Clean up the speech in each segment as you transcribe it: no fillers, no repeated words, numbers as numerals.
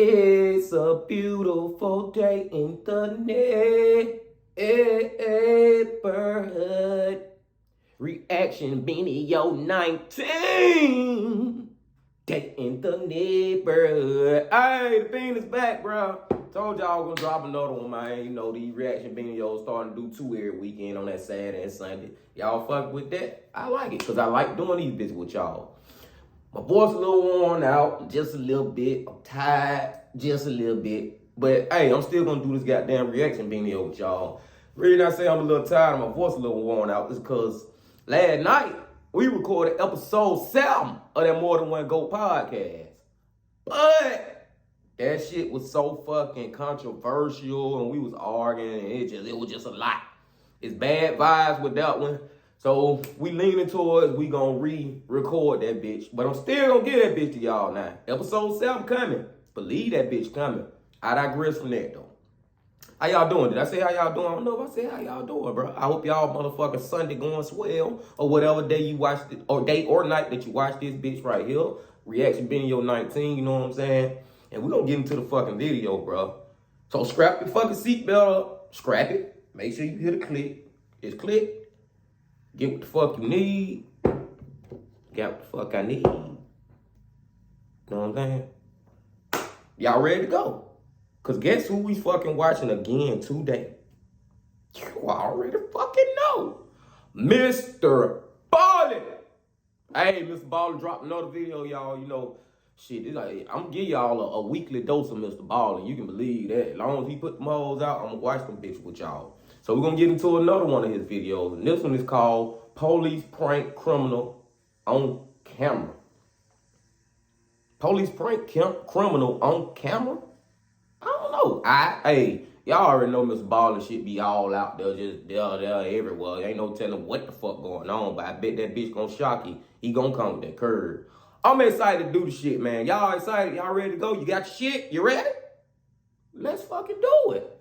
It's a beautiful day in the neighborhood. Reaction BeaNeoS 19. Day in the neighborhood. Hey, the bean is back, bro. Told y'all I was gonna drop another one, man. You know, these reaction BeaNeoS starting to do 2 every weekend on that Saturday and Sunday. Y'all fuck with that? I like it, because I like doing these bitches with y'all. My voice a little worn out, just a little bit. I'm tired, just a little bit. But, hey, I'm still going to do this goddamn reaction BeaNeoS with y'all. The reason I say I'm a little tired and my voice a little worn out is because last night, we recorded episode 7 of that More Than One Go podcast. But that shit was so fucking controversial and we was arguing and it was just a lot. It's bad vibes with that one. So we leaning towards we gonna re-record that bitch. But I'm still gonna get that bitch to y'all now. Episode 7 coming. Believe that bitch coming. I digress from that though. How y'all doing? Did I say how y'all doing? I don't know if I said how y'all doing, bro. I hope y'all motherfucking Sunday going swell. Or whatever day you watched it, or day or night that you watch this bitch right here. Reaction BeaNeoS 19, you know what I'm saying? And we gonna get into the fucking video, bro. So scrap your fucking seatbelt up. Scrap it. Make sure you hit a click. Just click. Get what the fuck you need. Got what the fuck I need. Know what I'm saying? Y'all ready to go? Because guess who we fucking watching again today? You already fucking know. Mr. Ballen. Hey, Mr. Ballen dropped another video, y'all. You know, shit, it's like, I'm gonna give y'all a weekly dose of Mr. Ballen. You can believe that. As long as he put them hoes out, I'm gonna watch them bitch with y'all. So we're gonna get into another one of his videos. And this one is called Police Prank Criminal on Camera. Police prank criminal on camera? I don't know. Hey, y'all already know Mr. Ballen shit be all out there, just there everywhere. Ain't no telling what the fuck going on, but I bet that bitch gonna shock you. He gonna come with that curve. I'm excited to do the shit, man. Y'all excited? Y'all ready to go? You got your shit? You ready? Let's fucking do it.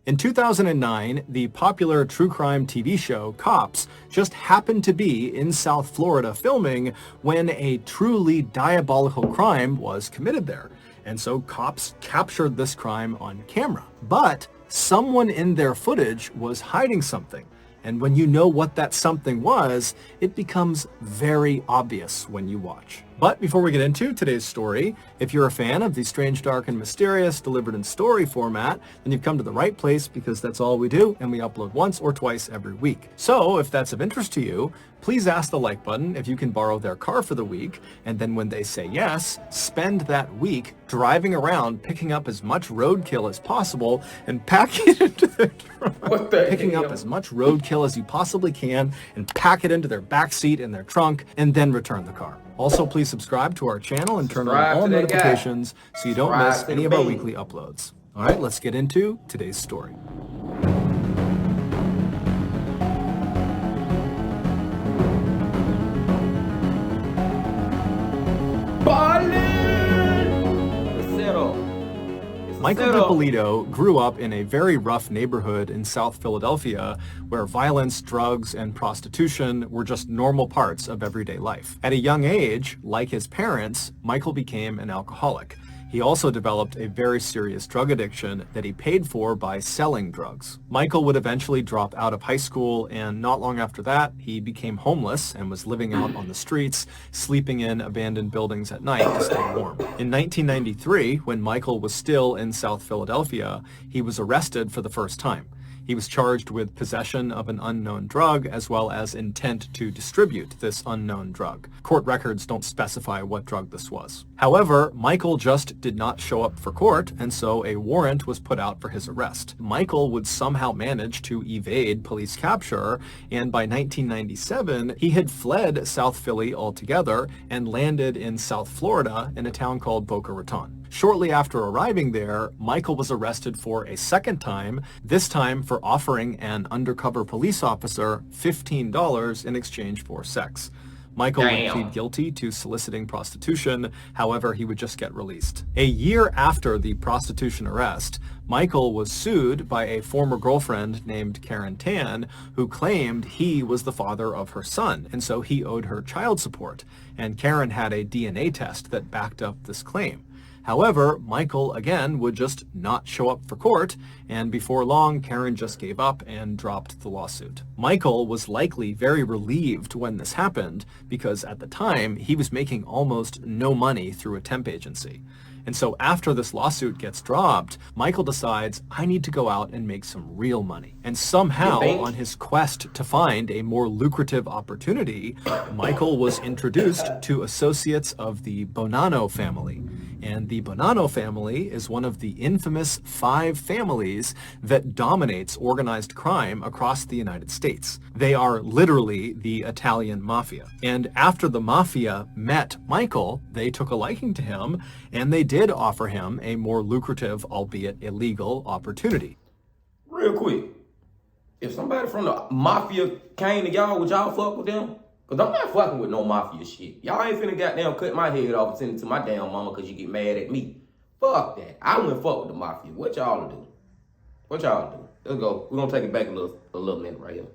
In 2009, the popular true crime TV show Cops just happened to be in South Florida filming when a truly diabolical crime was committed there. And so cops captured this crime on camera. But someone in their footage was hiding something. And when you know what that something was, it becomes very obvious when you watch. But before we get into today's story, if you're a fan of the strange, dark, and mysterious delivered in story format, then you've come to the right place because that's all we do, and we upload once or twice every week. So if that's of interest to you, please ask the like button if you can borrow their car for the week, and then when they say yes, spend that week driving around picking up as much roadkill as possible and packing it into their trunk. Picking up as much roadkill as you possibly can and pack it into their back seat in their trunk, and then return the car. Also, please subscribe to our channel and turn on all notifications so you don't miss any of our weekly uploads. All right, let's get into today's story. Michael DiPolito grew up in a very rough neighborhood in South Philadelphia where violence, drugs, and prostitution were just normal parts of everyday life. At a young age, like his parents, Michael became an alcoholic. He also developed a very serious drug addiction that he paid for by selling drugs. Michael would eventually drop out of high school, and not long after that, he became homeless and was living out on the streets, sleeping in abandoned buildings at night to stay warm. In 1993, when Michael was still in South Philadelphia, he was arrested for the first time. He was charged with possession of an unknown drug as well as intent to distribute this unknown drug. Court records don't specify what drug this was. However, Michael just did not show up for court, and so a warrant was put out for his arrest. Michael would somehow manage to evade police capture, and by 1997, he had fled South Philly altogether and landed in South Florida in a town called Boca Raton. Shortly after arriving there, Michael was arrested for a second time, this time for offering an undercover police officer $15 in exchange for sex. Michael would plead guilty to soliciting prostitution, however, he would just get released. A year after the prostitution arrest, Michael was sued by a former girlfriend named Karen Tan, who claimed he was the father of her son, and so he owed her child support, and Karen had a DNA test that backed up this claim. However, Michael, again, would just not show up for court, and before long, Karen just gave up and dropped the lawsuit. Michael was likely very relieved when this happened because at the time, he was making almost no money through a temp agency. And so after this lawsuit gets dropped, Michael decides, I need to go out and make some real money. And somehow, on his quest to find a more lucrative opportunity, Michael was introduced to associates of the Bonanno family. And the Bonanno family is one of the infamous 5 families that dominates organized crime across the United States. They are literally the Italian mafia. And after the mafia met Michael, they took a liking to him, and they did offer him a more lucrative, albeit illegal, opportunity. Real quick, if somebody from the mafia came to y'all, would y'all fuck with them? Cause I'm not fucking with no mafia shit. Y'all ain't finna goddamn cut my head off and send it to my damn mama cause you get mad at me. Fuck that. I wouldn't fuck with the mafia. What y'all do? What y'all do? Let's go. We're gonna take it back a little minute right here.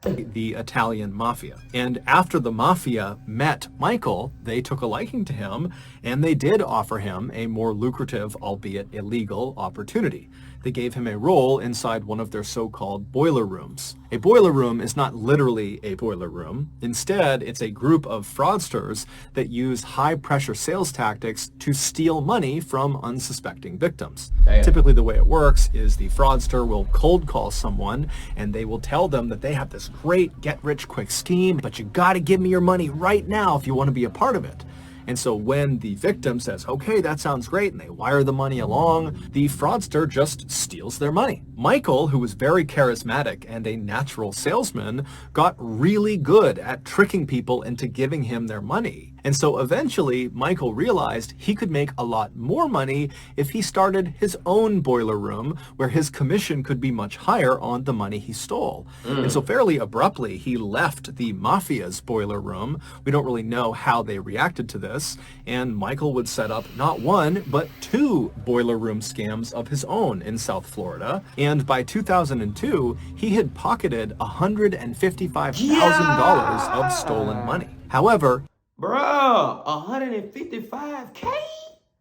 The Italian mafia. And after the mafia met Michael, they took a liking to him, and they did offer him a more lucrative, albeit illegal, opportunity. They gave him a role inside one of their so-called boiler rooms. A boiler room is not literally a boiler room. Instead, it's a group of fraudsters that use high-pressure sales tactics to steal money from unsuspecting victims. Damn. Typically, the way it works is the fraudster will cold call someone, and they will tell them that they have this great get-rich-quick scheme, but you gotta give me your money right now if you want to be a part of it. And so when the victim says, okay, that sounds great, and they wire the money along, the fraudster just steals their money. Michael, who was very charismatic and a natural salesman, got really good at tricking people into giving him their money. And so eventually, Michael realized he could make a lot more money if he started his own boiler room where his commission could be much higher on the money he stole. And so fairly abruptly, he left the mafia's boiler room. We don't really know how they reacted to this. And Michael would set up not 1, but 2 boiler room scams of his own in South Florida. And by 2002, he had pocketed $155,000 of stolen money. However, Bruh, 155K?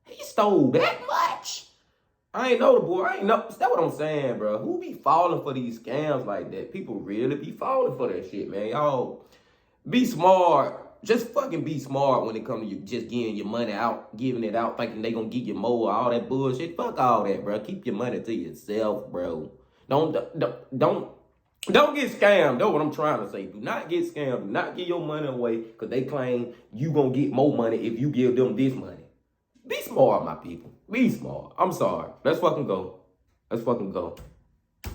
He stole that much? I ain't know the boy. I ain't know. That's what I'm saying, bro. Who be falling for these scams like that? People really be falling for that shit, man. Y'all be smart. Just fucking be smart when it comes to you just getting your money out, giving it out, thinking they gonna give you more, all that bullshit. Fuck all that, bro. Keep your money to yourself, bro. Don't get scammed. That's what I'm trying to say. Do not get scammed. Do not give your money away because they claim you gonna get more money if you give them this money. Be smart, my people. Be smart. I'm sorry. Let's fucking go. Let's fucking go.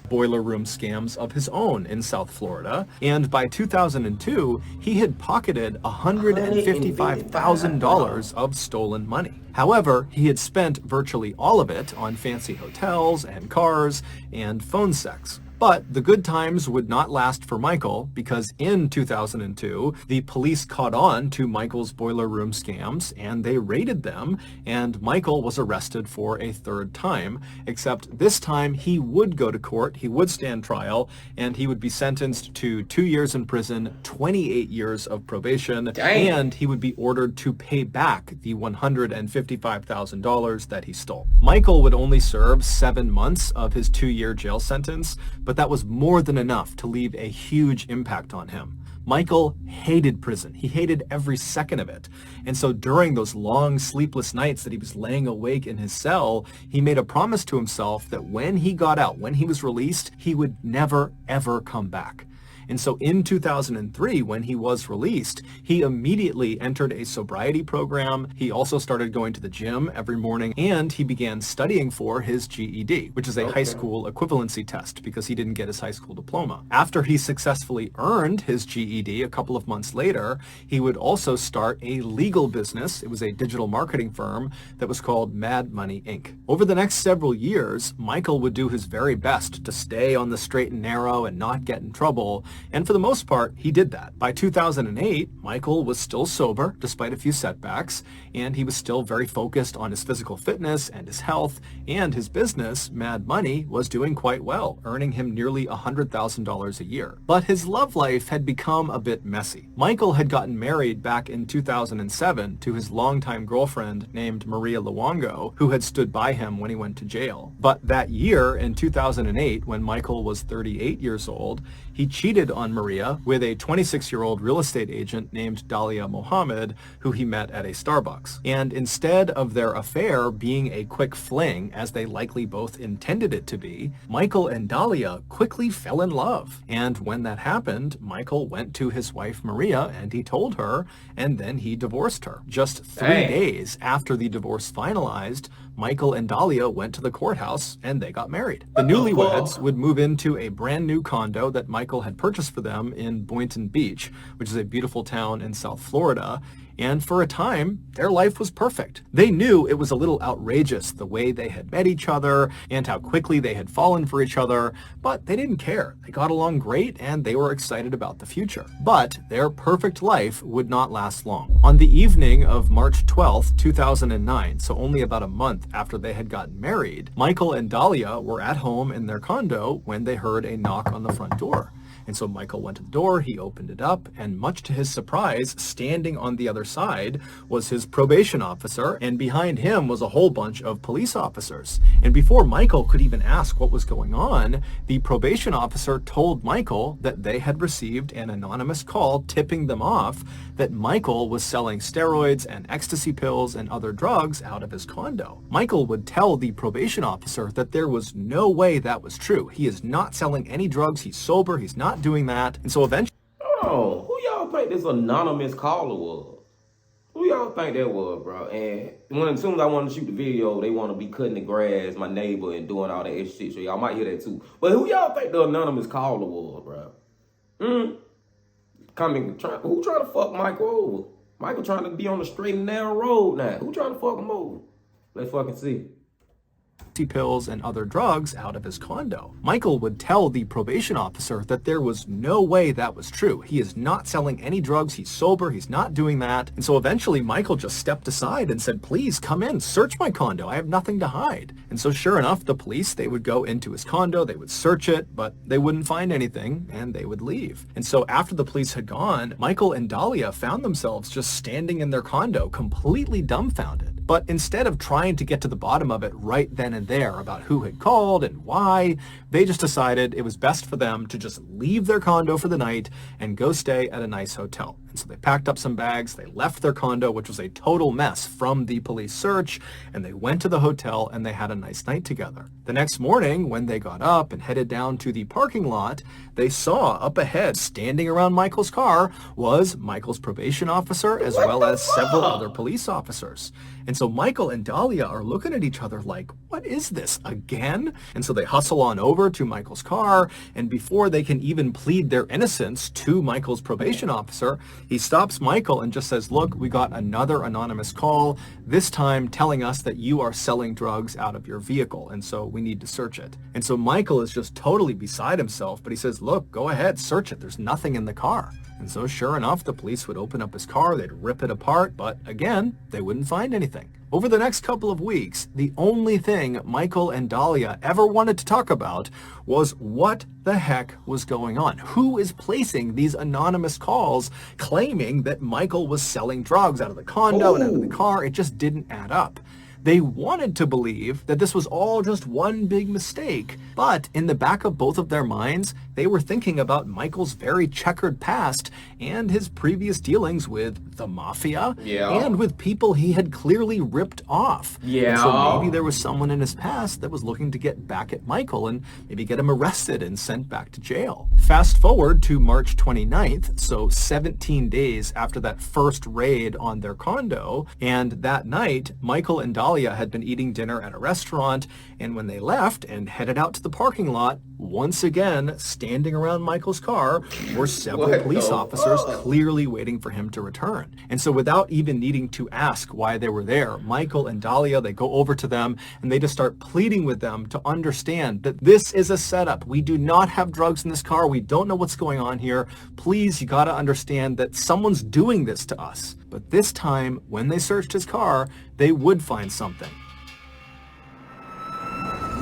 Boiler room scams of his own in South Florida. And by 2002, he had pocketed $155,000 of stolen money. However, he had spent virtually all of it on fancy hotels and cars and phone sex. But the good times would not last for Michael because in 2002, the police caught on to Michael's boiler room scams and they raided them, and Michael was arrested for a 3rd time, except this time he would go to court, he would stand trial, and he would be sentenced to 2 years in prison, 28 years of probation, and he would be ordered to pay back the $155,000 that he stole. Michael would only serve 7 months of his 2-year jail sentence, but that was more than enough to leave a huge impact on him. Michael hated prison. He hated every second of it. And so during those long sleepless nights that he was laying awake in his cell, he made a promise to himself that when he got out, when he was released, he would never, ever come back. And so in 2003, when he was released, he immediately entered a sobriety program. He also started going to the gym every morning, and he began studying for his GED, which is a high school equivalency test because he didn't get his high school diploma. After he successfully earned his GED a couple of months later, he would also start a legal business. It was a digital marketing firm that was called Mad Money Inc. Over the next several years, Michael would do his very best to stay on the straight and narrow and not get in trouble. and for the most part, he did that. By 2008, Michael was still sober, despite a few setbacks, and he was still very focused on his physical fitness and his health, and his business, Mad Money, was doing quite well, earning him nearly $100,000 a year. But his love life had become a bit messy. Michael had gotten married back in 2007 to his longtime girlfriend named Maria Luongo, who had stood by him when he went to jail. But that year, in 2008, when Michael was 38 years old, he cheated on Maria with a 26-year-old real estate agent named Dalia Mohammed, who he met at a Starbucks. And instead of their affair being a quick fling, as they likely both intended it to be, Michael and Dalia quickly fell in love. And when that happened, Michael went to his wife Maria and he told her, and then he divorced her. Just 3 days after the divorce finalized, Michael and Dalia went to the courthouse and they got married. The newlyweds would move into a brand new condo that Michael had purchased for them in Boynton Beach, which is a beautiful town in South Florida. And for a time, their life was perfect. They knew it was a little outrageous the way they had met each other and how quickly they had fallen for each other, but they didn't care. They got along great and they were excited about the future. But their perfect life would not last long. On the evening of March 12th, 2009, so only about a month after they had gotten married, Michael and Dalia were at home in their condo when they heard a knock on the front door. And so Michael went to the door, he opened it up, and much to his surprise, standing on the other side was his probation officer, and behind him was a whole bunch of police officers. And before Michael could even ask what was going on, the probation officer told Michael that they had received an anonymous call tipping them off that Michael was selling steroids and ecstasy pills and other drugs out of his condo. Michael would tell the probation officer that there was no way that was true. He is not selling any drugs, he's sober, he's not doing that. And so eventually... Hold on, who y'all think this anonymous caller was? Who y'all think that was, bro? And as soon as I want to shoot the video, they want to be cutting the grass, my neighbor, and doing all that extra shit. So y'all might hear that too. But who y'all think the anonymous caller was, bro? Who trying to fuck Michael over? Michael trying to be on the straight and narrow road now. Who trying to fuck him over? Let's fucking see. Pills and other drugs out of his condo. Michael would tell the probation officer that there was no way that was true. He is not selling any drugs, he's sober, he's not doing that. And so eventually Michael just stepped aside and said, please come in, search my condo, I have nothing to hide. And so sure enough, the police, they would go into his condo, they would search it, but they wouldn't find anything and they would leave. And so after the police had gone, Michael and Dalia found themselves just standing in their condo, completely dumbfounded. But instead of trying to get to the bottom of it right then and there about who had called and why, they just decided it was best for them to just leave their condo for the night and go stay at a nice hotel. And so they packed up some bags, they left their condo, which was a total mess from the police search, and they went to the hotel and they had a nice night together. The next morning, when they got up and headed down to the parking lot, they saw up ahead, standing around Michael's car, was Michael's probation officer as well as several other police officers. And so Michael and Dalia are looking at each other like, what is this, again? And so they hustle on over to Michael's car, and before they can even plead their innocence to Michael's probation officer, he stops Michael and just says, look, we got another anonymous call, this time telling us that you are selling drugs out of your vehicle, and so we need to search it. And so Michael is just totally beside himself, but he says, look, go ahead, search it, there's nothing in the car. And so sure enough, the police would open up his car, they'd rip it apart, but again, they wouldn't find anything. Over the next couple of weeks, the only thing Michael and Dalia ever wanted to talk about was what the heck was going on. Who is placing these anonymous calls claiming that Michael was selling drugs out of the condo and out of the car? It just didn't add up. They wanted to believe that this was all just one big mistake, but in the back of both of their minds, they were thinking about Michael's very checkered past and his previous dealings with the mafia and with people he had clearly ripped off. And so maybe there was someone in his past that was looking to get back at Michael and maybe get him arrested and sent back to jail. Fast forward to March 29th, so 17 days after that first raid on their condo, and that night, Michael and Dalia had been eating dinner at a restaurant, and when they left and headed out to the parking lot, once again, standing around Michael's car were several police officers clearly waiting for him to return. And so without even needing to ask why they were there, Michael and Dahlia, they go over to them and they just start pleading with them to understand that this is a setup. We do not have drugs in this car. We don't know what's going on here. Please, you got to understand that someone's doing this to us. But this time, when they searched his car, they would find something.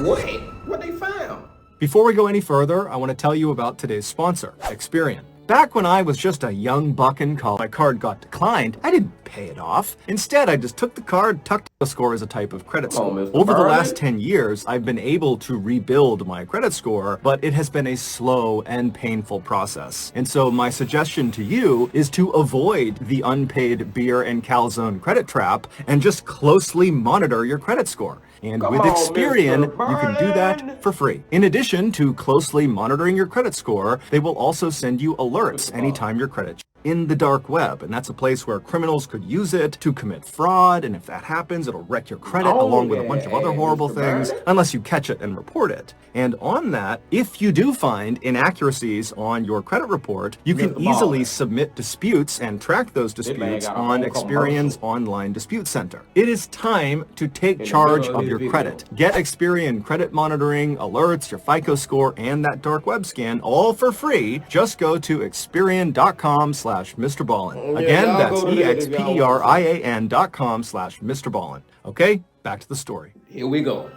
What they found? Before we go any further, I want to tell you about today's sponsor, Experian. Back when I was just a young buck in college, my card got declined. I didn't pay it off. Instead, I just took the card, tucked the score as a type of credit score. Over the last 10 years, I've been able to rebuild my credit score, but it has been a slow and painful process. And so my suggestion to you is to avoid the unpaid beer and calzone credit trap and just closely monitor your credit score. And with Experian, you can do that for free. In addition to closely monitoring your credit score, they will also send you alerts anytime your credit in the dark web, and that's a place where criminals could use it to commit fraud, and if that happens, it'll wreck your credit along with a bunch of other horrible things, unless you catch it and report it. And on that, if you do find inaccuracies on your credit report, you can easily submit disputes and track those disputes on Experian's online dispute center. It is time to take charge of your credit. Get Experian credit monitoring, alerts, your FICO score, and that dark web scan all for free. Just go to Experian.com/mr.ballen. Again, that's experian.com/mr.ballen. Okay, back to the story. Here we go.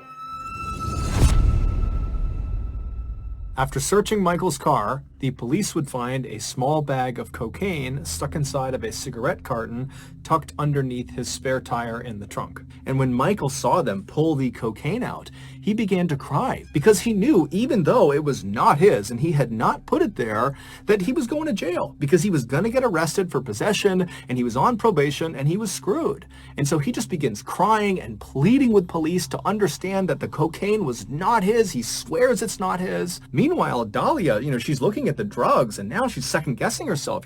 After searching Michael's car, the police would find a small bag of cocaine stuck inside of a cigarette carton tucked underneath his spare tire in the trunk. And when Michael saw them pull the cocaine out, he began to cry because he knew, even though it was not his and he had not put it there, that he was going to jail because he was going to get arrested for possession and he was on probation and he was screwed. And so he just begins crying and pleading with police to understand that the cocaine was not his. He swears it's not his. Meanwhile, Dahlia, she's looking at the drugs and now she's second guessing herself.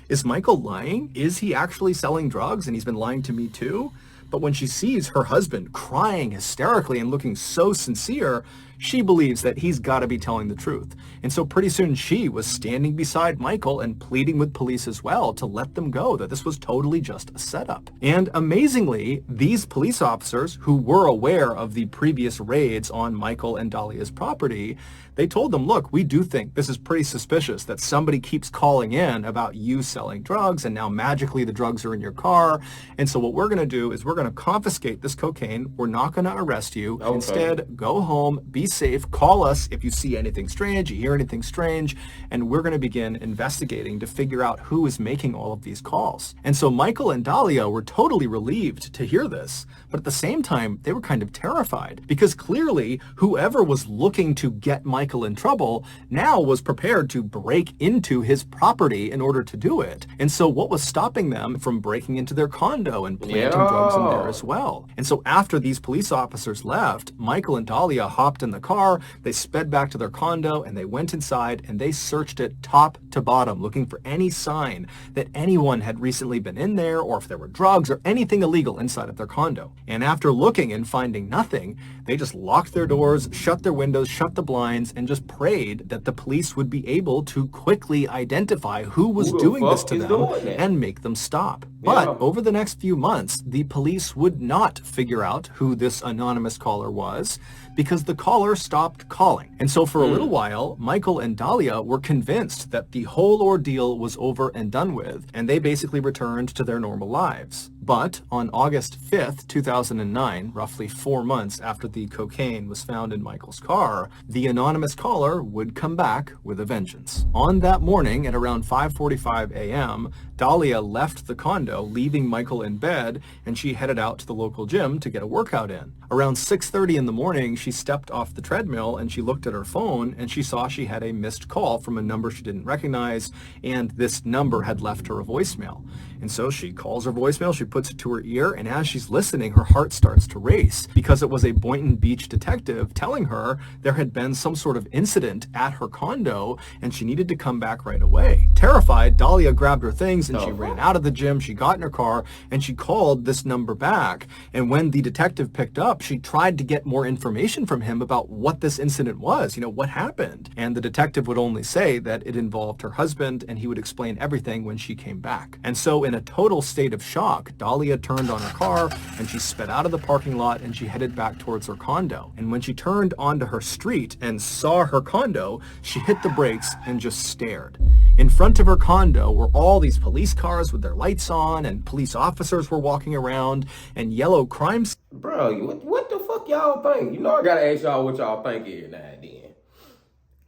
Is Michael lying? Is he actually selling drugs? And he's been lying to me too? But when she sees her husband crying hysterically and looking so sincere, she believes that he's got to be telling the truth. And so pretty soon she was standing beside Michael and pleading with police as well to let them go, that this was totally just a setup. And amazingly, these police officers who were aware of the previous raids on Michael and Dahlia's property, they told them, look, we do think this is pretty suspicious that somebody keeps calling in about you selling drugs and now magically the drugs are in your car. And so what we're going to do is we're going to confiscate this cocaine. We're not going to arrest you. Okay. Instead, go home, be safe, call us if you see anything strange, you hear anything strange, and we're going to begin investigating to figure out who is making all of these calls. And so Michael and Dahlia were totally relieved to hear this, but at the same time, they were kind of terrified because clearly whoever was looking to get Michael in trouble now was prepared to break into his property in order to do it. And so what was stopping them from breaking into their condo and planting drugs in there as well? And so after these police officers left, Michael and Dahlia hopped in the car, they sped back to their condo, and they went inside and they searched it top to bottom, looking for any sign that anyone had recently been in there or if there were drugs or anything illegal inside of their condo. And after looking and finding nothing, they just locked their doors, shut their windows, shut the blinds, and just prayed that the police would be able to quickly identify who was doing this to them and make them stop. But over the next few months, the police would not figure out who this anonymous caller was because the caller stopped calling. And so for a little while, Michael and Dahlia were convinced that the whole ordeal was over and done with, and they basically returned to their normal lives. But on August 5th, 2009, roughly 4 months after the cocaine was found in Michael's car, the anonymous caller would come back with a vengeance. On that morning at around 5:45 a.m., Dahlia left the condo, leaving Michael in bed, and she headed out to the local gym to get a workout in. Around 6:30 in the morning, she stepped off the treadmill and she looked at her phone and she saw she had a missed call from a number she didn't recognize, and this number had left her a voicemail. And so she calls her voicemail, she puts it to her ear, and as she's listening, her heart starts to race because it was a Boynton Beach detective telling her there had been some sort of incident at her condo and she needed to come back right away. Terrified, Dahlia grabbed her things and she ran out of the gym. She got in her car and she called this number back. And when the detective picked up, she tried to get more information from him about what this incident was, what happened. And the detective would only say that it involved her husband, and he would explain everything when she came back. And so in a total state of shock, Dahlia turned on her car and she sped out of the parking lot and she headed back towards her condo. And when she turned onto her street and saw her condo, she hit the brakes and just stared. In front of her condo were all these police cars with their lights on, and police officers were walking around, and yellow crime... Bro, what the fuck y'all think? I gotta ask y'all what y'all think here now and then.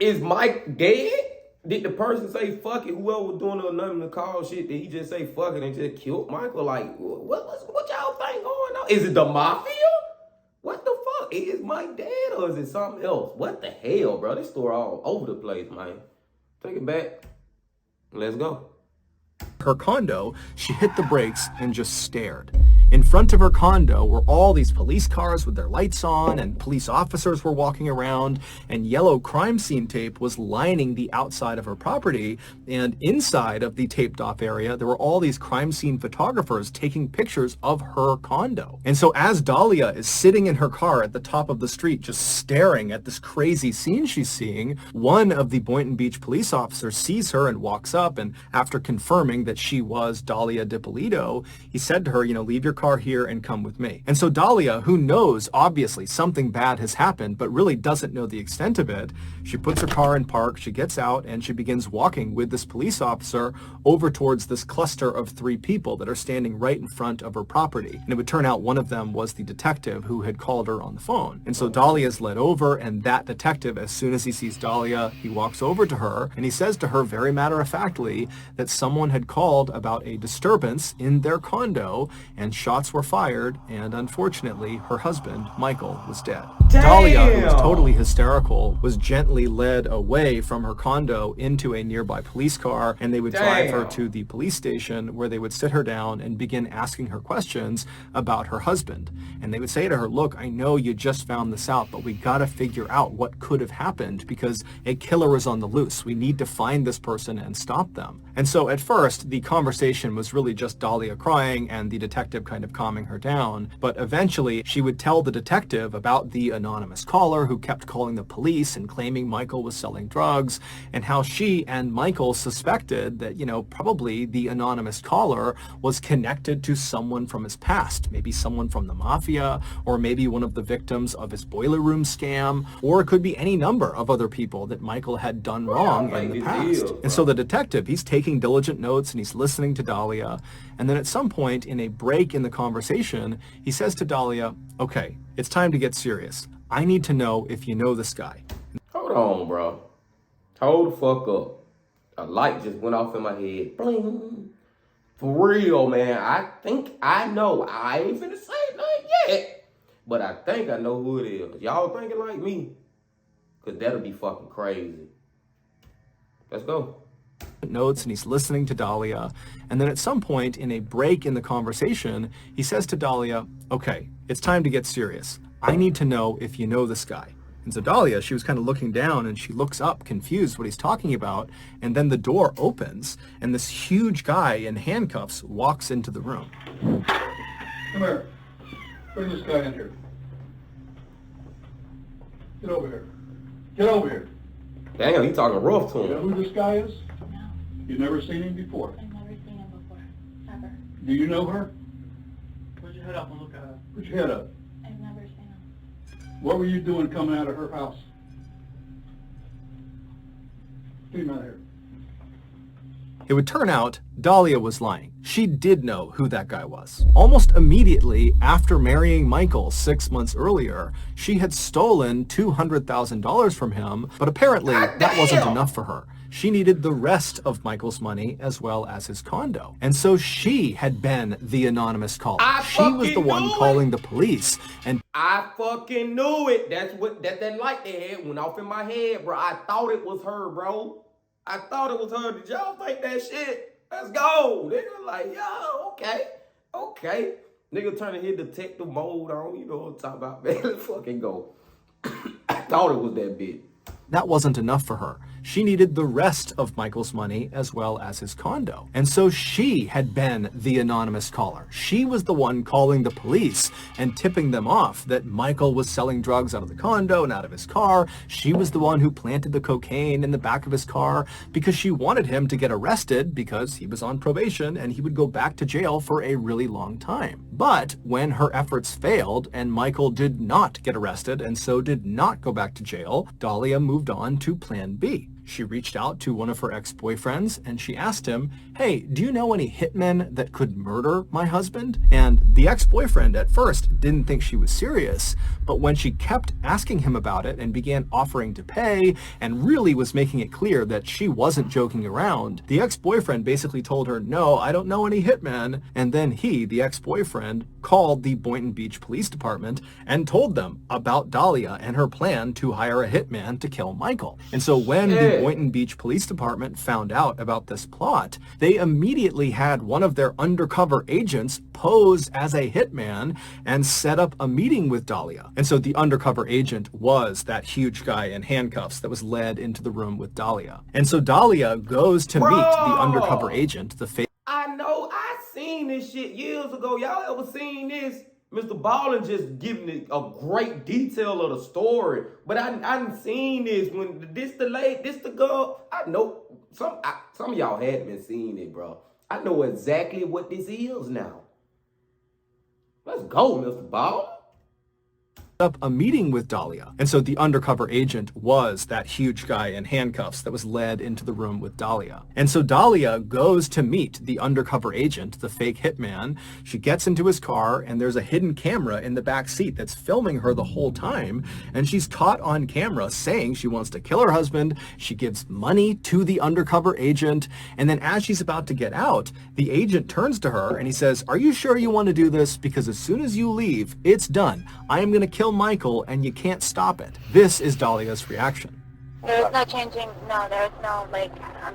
Is Mike dead? Did the person say fuck it? Whoever was doing the anonymous call shit, did he just say fuck it and just killed Michael? Like, what y'all think going on? Is it the mafia? What the fuck? Is Mike dead or is it something else? What the hell, bro? This story all over the place, man. Take it back. Let's go. Her condo, she hit the brakes and just stared. In front of her condo were all these police cars with their lights on, and police officers were walking around, and yellow crime scene tape was lining the outside of her property, and inside of the taped off area there were all these crime scene photographers taking pictures of her condo. And so as Dahlia is sitting in her car at the top of the street just staring at this crazy scene she's seeing, one of the Boynton Beach police officers sees her and walks up, and after confirming that she was Dahlia DiPolito, he said to her, leave your car here and come with me. And so Dahlia, who knows obviously something bad has happened but really doesn't know the extent of it, she puts her car in park, she gets out, and she begins walking with this police officer over towards this cluster of 3 people that are standing right in front of her property. And it would turn out one of them was the detective who had called her on the phone. And so Dahlia is led over, and that detective, as soon as he sees Dahlia, he walks over to her and he says to her very matter-of-factly that someone had called about a disturbance in their condo, and shots were fired, and unfortunately her husband Michael was dead. Damn. Dahlia, who was totally hysterical, was gently led away from her condo into a nearby police car, and they would drive her to the police station where they would sit her down and begin asking her questions about her husband. And they would say to her, look, I know you just found this out, but we gotta figure out what could have happened because a killer is on the loose. We need to find this person and stop them. And so at first the conversation was really just Dahlia crying and the detective kind of calming her down, but eventually she would tell the detective about the anonymous caller who kept calling the police and claiming Michael was selling drugs, and how she and Michael suspected that, probably the anonymous caller was connected to someone from his past, maybe someone from the mafia, or maybe one of the victims of his boiler room scam, or it could be any number of other people that Michael had done wrong in the past. And so the detective, he's taking diligent notes and he's listening to Dahlia, and then at some point in a break in the conversation, he says to Dahlia, okay, it's time to get serious. I need to know if you know this guy. Hold on, bro. Hold the fuck up. A light just went off in my head. Bling. For real, man. I think I know. I ain't finna say nothing yet, but I think I know who it is. Y'all thinking like me? Because that'll be fucking crazy. Let's go. Notes, and he's listening to Dahlia, and then at some point in a break in the conversation, he says to Dahlia, okay, it's time to get serious. I need to know if you know this guy. And so Dahlia, she was kind of looking down and she looks up confused what he's talking about, and then the door opens and this huge guy in handcuffs walks into the room. Come here. Bring this guy in here. Get over here. Get over here. Damn, he talking rough to You know him. who this guy is? No, You've never seen him before. I've never seen him before, ever. Do you know her? Put your head up and look at her. Put your head up. I've never seen him. What were you doing coming out of her house? Get him out of here. It would turn out Dahlia was lying. She did know who that guy was. Almost immediately after marrying Michael 6 months earlier, she had stolen $200,000 from him, but apparently that wasn't enough for her. She needed the rest of Michael's money as well as his condo. And so she had been the anonymous caller. She was the one calling the police, and I fucking knew it. That's what that light they had went off in my head, bro. I thought it was her, bro. I thought it was her. Did y'all think that shit? Let's go. They were like, yo, okay. Okay. Nigga trying to hit detective mode on, you know what I'm talking about, man. Let's fucking go. I thought it was that big. That wasn't enough for her. She needed the rest of Michael's money as well as his condo. And so she had been the anonymous caller. She was the one calling the police and tipping them off that Michael was selling drugs out of the condo and out of his car. She was the one who planted the cocaine in the back of his car because she wanted him to get arrested because he was on probation and he would go back to jail for a really long time. But when her efforts failed and Michael did not get arrested and so did not go back to jail, Dahlia moved on to Plan B. She reached out to one of her ex-boyfriends and she asked him, hey, do you know any hitmen that could murder my husband? And the ex-boyfriend at first didn't think she was serious, but when she kept asking him about it and began offering to pay and really was making it clear that she wasn't joking around, the ex-boyfriend basically told her, no, I don't know any hitmen. And then he, the ex-boyfriend, called the Boynton Beach Police Department and told them about Dahlia and her plan to hire a hitman to kill Michael. And so when the Boynton Beach Police Department found out about this plot, they immediately had one of their undercover agents pose as a hitman and set up a meeting with Dahlia. And so the undercover agent was that huge guy in handcuffs that was led into the room with Dahlia. And so Dahlia goes to meet the undercover agent, the fake. I know, I seen this shit years ago. Y'all ever seen this? Mr. Ballen just giving it a great detail of the story. But I done seen this when this the girl. I know some of y'all hadn't been seeing it, bro. I know exactly what this is now. Let's go, Mr. Ballen. Up a meeting with Dahlia. And so the undercover agent was that huge guy in handcuffs that was led into the room with Dahlia. And so Dahlia goes to meet the undercover agent, the fake hitman. She gets into his car and there's a hidden camera in the back seat that's filming her the whole time. And she's caught on camera saying she wants to kill her husband. She gives money to the undercover agent. And then as she's about to get out, the agent turns to her and he says, are you sure you want to do this? Because as soon as you leave, it's done. I am going to kill Michael and you can't stop it. This is Dahlia's reaction. There's no changing, no, there's no, like, I'm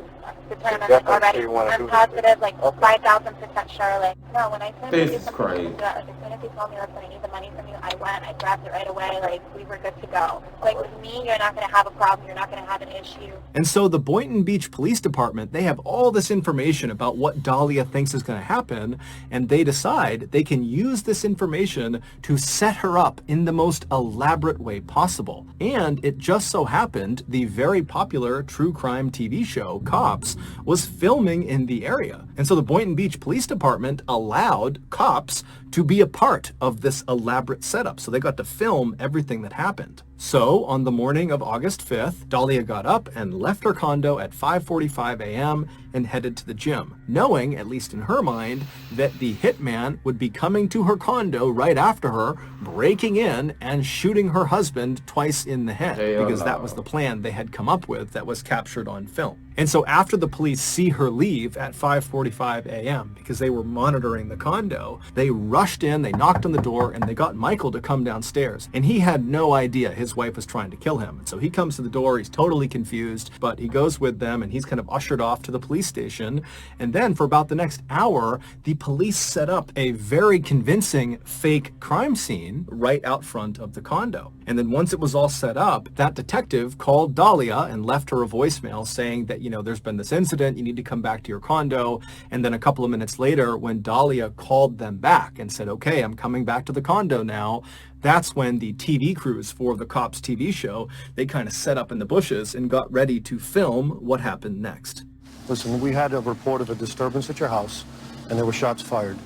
determined already. I'm positive, like, 5,000% sure, like, no, when I sent you This is crazy. as soon as you told me, listen, I need the money from you, I went, I grabbed it right away, like, we were good to go. Like, with me, you're not going to have a problem, you're not going to have an issue. And so the Boynton Beach Police Department, they have all this information about what Dahlia thinks is going to happen, and they decide they can use this information to set her up in the most elaborate way possible. And it just so happened the very popular true crime TV show, Cops, was filming in the area. And so the Boynton Beach Police Department allowed Cops to be a part of this elaborate setup. So they got to film everything that happened. So on the morning of August 5th, Dahlia got up and left her condo at 5:45 a.m. and headed to the gym, knowing, at least in her mind, that the hitman would be coming to her condo right after her, breaking in and shooting her husband twice in the head, because that was the plan they had come up with that was captured on film. And so after the police see her leave at 5:45 a.m., because they were monitoring the condo, they rushed in, they knocked on the door, and they got Michael to come downstairs. And he had no idea his wife was trying to kill him. And so he comes to the door, he's totally confused, but he goes with them and he's kind of ushered off to the police station. And then for about the next hour, the police set up a very convincing fake crime scene right out front of the condo. And then once it was all set up, that detective called Dahlia and left her a voicemail saying that, you know, there's been this incident, you need to come back to your condo. And then a couple of minutes later, when Dahlia called them back and said, okay, I'm coming back to the condo now, that's when the TV crews for the Cops TV show, they kind of set up in the bushes and got ready to film what happened next. Listen, we had a report of a disturbance at your house, and there were shots fired.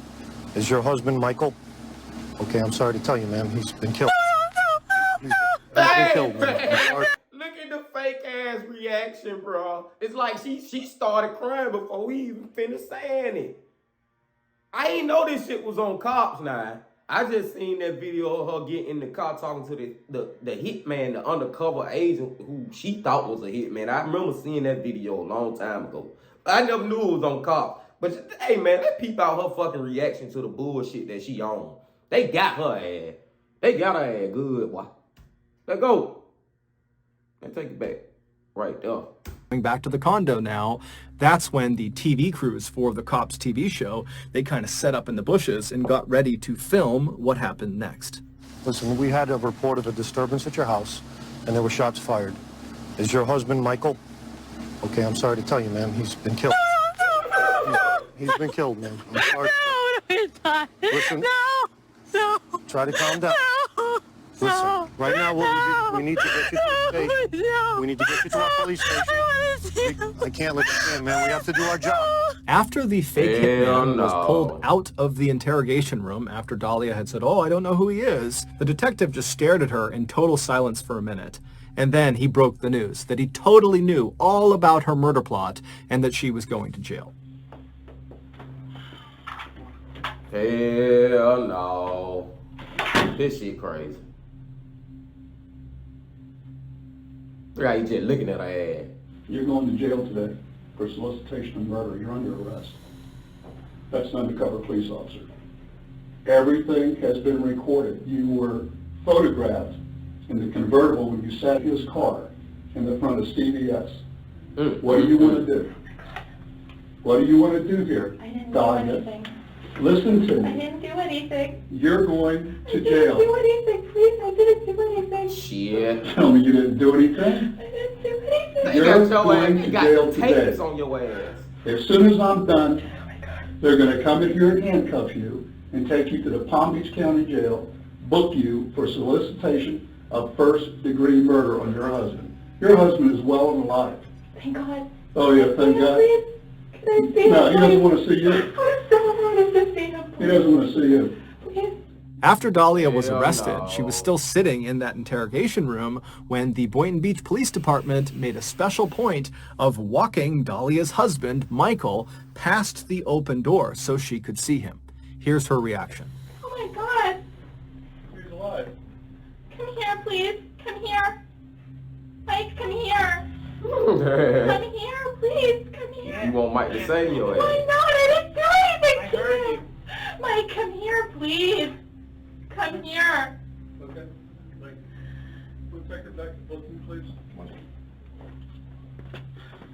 Is your husband Michael? Okay, I'm sorry to tell you, ma'am, he's been killed. He's been killed, man. I'm sorry. Look at the fake ass reaction, bro. It's like she started crying before we even finished saying it. I ain't know this shit was on Cops now. I just seen that video of her getting in the car talking to the hitman, the undercover agent who she thought was a hitman. I remember seeing that video a long time ago. I never knew it was on Cops. But hey man, let's peep out her fucking reaction to the bullshit that she on. They got her ass. They got her ass good, boy. Let's go. Let's take it back. Right there. back to the condo now, that's when the TV crews for the Cops TV show, they kind of set up in the bushes and got ready to film what happened next. Listen, we had a report of a disturbance at your house, and there were shots fired. Is your husband Michael? Okay, I'm sorry to tell you, man, he's been killed. He's been killed, man. I'm sorry. No, he's not. Listen. No. Try to calm down. Listen, right now what we need to get you to the station. No. We need to get you to our police station. I can't let you in, man. We have to do our job. After the fake hitman was pulled out of the interrogation room after Dahlia had said, "Oh, I don't know who he is," the detective just stared at her in total silence for a minute. And then he broke the news that he totally knew all about her murder plot and that she was going to jail. Hell no. This shit crazy. Look how you just looking at her ass. You're going to jail today for solicitation of murder. You're under arrest. That's an undercover police officer. Everything has been recorded. You were photographed in the convertible when you sat in his car in the front of CVS. What do you want to do? What do you want to do here? I didn't do Dahlia? anything. Listen to I me. didn't do anything. You're going to I jail. didn't do anything, please. I didn't do anything. Shit. Tell me you didn't do anything? I didn't do anything. You You're got your going ass. to You got jail tapes today. on your ass. As soon as I'm done, they're going to come in here and handcuff you and take you to the Palm Beach County Jail, book you for solicitation of first-degree murder on your husband. Your husband is well and alive. Thank God. Oh, yeah, thank God. Please? Can I see him? No, he doesn't please? want to see you. I so wanted to see him. He doesn't want to see you. Please. After Dahlia was Hell arrested, no. she was still sitting in that interrogation room when the Boynton Beach Police Department made a special point of walking Dahlia's husband, Michael, past the open door so she could see him. Here's her reaction. Oh my God. He's alive. Come here, please. Come here. Mike, come here. Come here, please. Come here. You want Mike to save your Why ass. not? I didn't do anything I to heard you. Mike, come here, please. Come here. Okay. Like, we'll take her back to Brooklyn, please.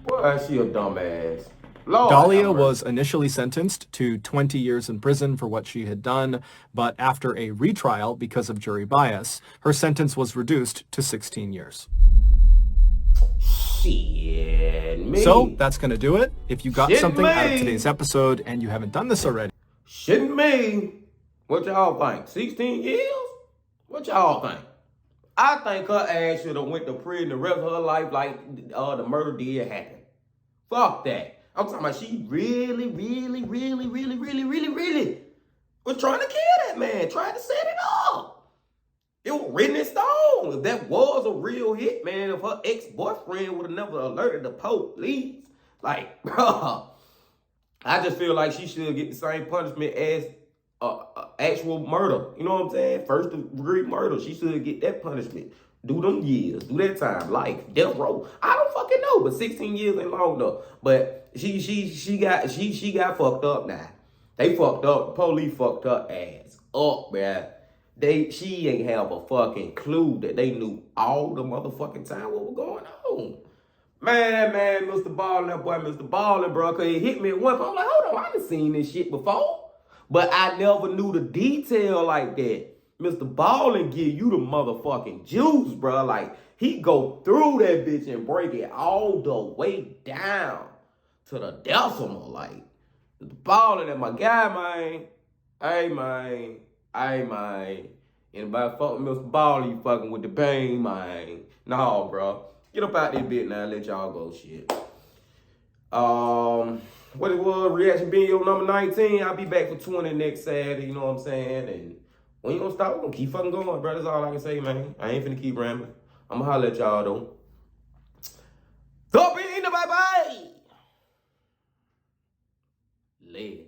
Boy, she a dumbass. Lord, Dahlia have mercy. was initially sentenced to 20 years in prison for what she had done, but after a retrial because of jury bias, her sentence was reduced to 16 years. Shit, me. So that's going to do it. If you got Shit something out of me. today's episode and you haven't done this already, Shouldn't me. What y'all think? 16 years? What y'all think? I think her ass should have went to prison the rest of her life like the murder did happen. Fuck that. I'm talking about she really was trying to kill that man, trying to set it up. It was written in stone. If that was a real hit, man, if her ex-boyfriend would have never alerted the police, like, bruh, I just feel like she should get the same punishment as actual murder. You know what I'm saying? First degree murder. She should get that punishment. Do them years. Do that time. Life. Death row. I don't fucking know, but 16 years ain't long enough. But she got fucked up now. They fucked up. The police fucked her ass up, man. She ain't have a fucking clue that they knew all the motherfucking time what was going on. Man, that man, Mr. Ballen, that boy, Mr. Ballen, bro, cause he hit me at one point. I'm like, hold on, I done seen this shit before. But I never knew the detail like that. Mr. Ballen give you the motherfucking juice, bro. Like, he go through that bitch and break it all the way down to the decimal. Like, Mr. Ballen and my guy, man. Hey, man. Anybody fucking Mr. Ballen, you fucking with the pain, man. No, bro. Get up out this bit now and let y'all go, shit. What it was, reaction video number 19. I'll be back for 20 next Saturday, you know what I'm saying? And we ain't gonna stop, we're gonna keep fucking going, bro. That's all I can say, man. I ain't finna keep rambling. I'ma holler at y'all, though. So, bye-bye. Legend.